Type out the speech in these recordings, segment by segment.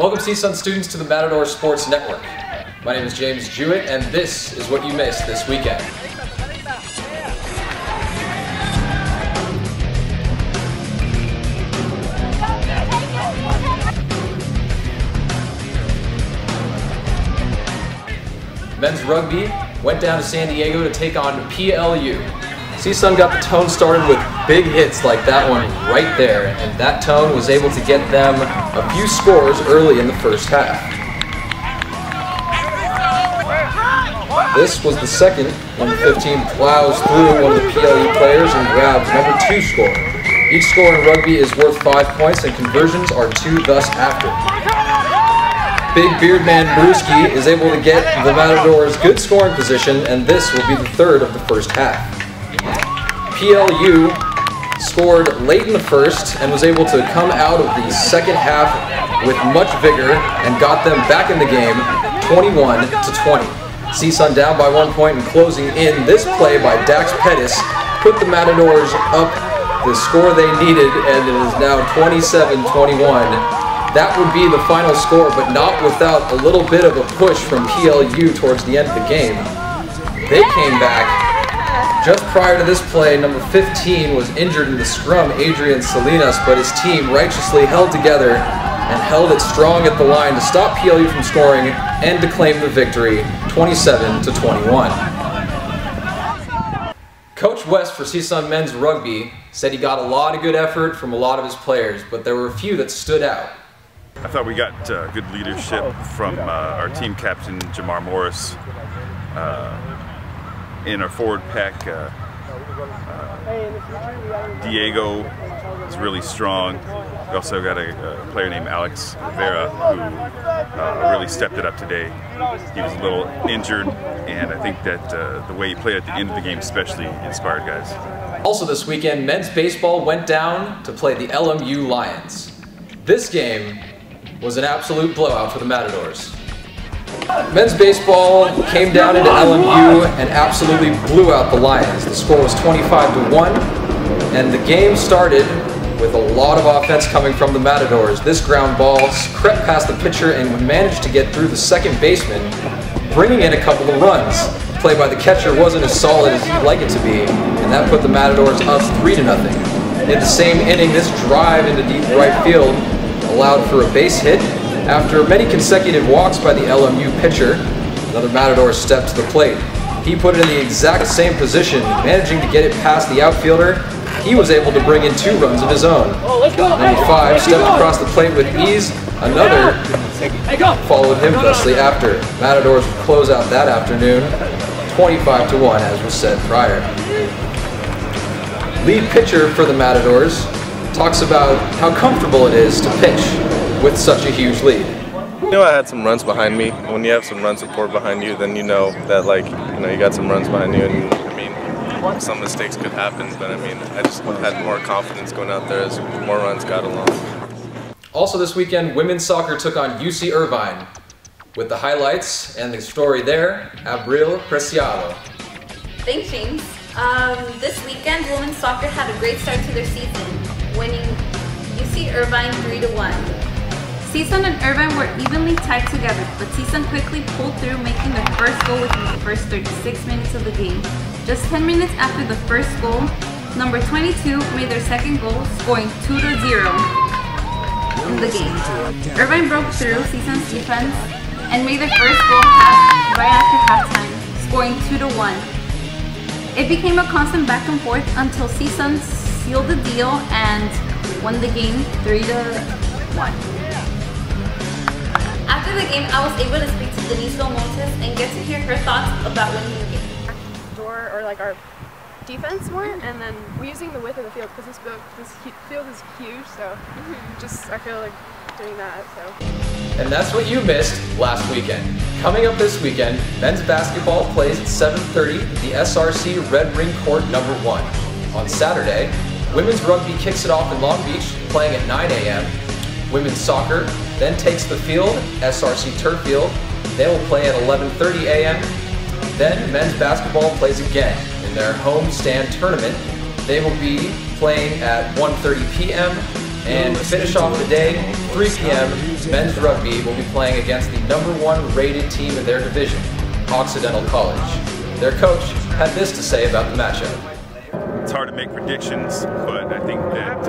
Welcome CSUN students to the Matador Sports Network. My name is James Jewett, and this is what you missed this weekend. Men's rugby went down to San Diego to take on PLU. CSUN got the tone started with big hits like that one right there, and that tone was able to get them a few scores early in the first half. This was the second when the 15 plows through one of the PLU players and grabs number 2 score. Each score in rugby is worth 5 points and conversions are 2 thus after. Big beard man Brewski is able to get the Matadors good scoring position, and this will be the third of the first half. PLU scored late in the first and was able to come out of the second half with much vigor and got them back in the game 21-20. CSUN down by 1 point and closing in. This play by Dax Pettis put the Matadors up the score they needed, and it is now 27-21. That would be the final score, but not without a little bit of a push from PLU towards the end of the game. They came back. Just prior to this play, number 15 was injured in the scrum, Adrian Salinas, but his team righteously held together and held it strong at the line to stop PLU from scoring and to claim the victory, 27-21. Coach West for CSUN men's rugby said he got a lot of good effort from a lot of his players, but there were a few that stood out. I thought we got good leadership from our team captain, Jamar Morris. In our forward pack, Diego is really strong. We also got a player named Alex Rivera who really stepped it up today. He was a little injured, and I think that the way he played at the end of the game especially inspired guys. Also this weekend, men's baseball went down to play the LMU Lions. This game was an absolute blowout for the Matadors. Men's baseball came down into LMU and absolutely blew out the Lions. The score was 25-1, and the game started with a lot of offense coming from the Matadors. This ground ball crept past the pitcher and managed to get through the second baseman, bringing in a couple of runs. The play by the catcher wasn't as solid as he'd like it to be, and that put the Matadors up 3-0. In the same inning, this drive into deep right field allowed for a base hit. After many consecutive walks by the LMU pitcher, another Matador stepped to the plate. He put it in the exact same position, managing to get it past the outfielder. He was able to bring in 2 runs of his own. Number 5 stepped across the plate with ease. Another followed him thusly after. Matadors would close out that afternoon 25-1, as was said prior. Lead pitcher for the Matadors talks about how comfortable it is to pitch with such a huge lead. You know, I had some runs behind me. When you have some run support behind you, then you know that, like, you got some runs behind you, and I mean, some mistakes could happen, but I mean, I just had more confidence going out there as more runs got along. Also this weekend, women's soccer took on UC Irvine. With the highlights and the story there, Abril Preciado. Thanks, James. This weekend, women's soccer had a great start to their season, winning UC Irvine 3-1. CSUN and Irvine were evenly tied together, but CSUN quickly pulled through, making their first goal within the first 36 minutes of the game. Just 10 minutes after the first goal, number 22 made their second goal, scoring 2-0 in the game. Irvine broke through CSUN's defense and made their first goal right after halftime, scoring 2-1. It became a constant back and forth until CSUN sealed the deal and won the game 3-1. After the game, I was able to speak to Denise Montes and get to hear her thoughts about winning the game. Or like our defense more, and then we're using the width of the field because this field is huge, so just I feel like doing that. So. And that's what you missed last weekend. Coming up this weekend, men's basketball plays at 7:30 at the SRC Red Ring Court number 1. On Saturday, women's rugby kicks it off in Long Beach, playing at 9 a.m. Women's soccer then takes the field, SRC Turf Field. They will play at 11:30 a.m. Then men's basketball plays again in their home stand tournament. They will be playing at 1:30 p.m. And to finish off the day, 3 p.m., men's rugby will be playing against the #1 rated team in their division, Occidental College. Their coach had this to say about the matchup. It's hard to make predictions, but I think that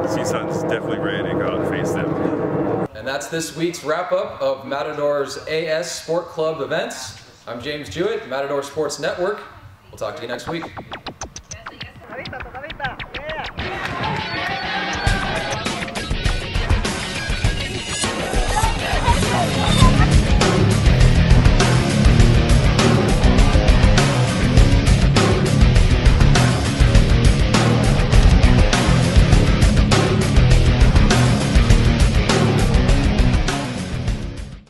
CSUN's definitely ready to go out and face them. And that's this week's wrap-up of Matador's AS Sport Club events. I'm James Jewett, Matador Sports Network. We'll talk to you next week.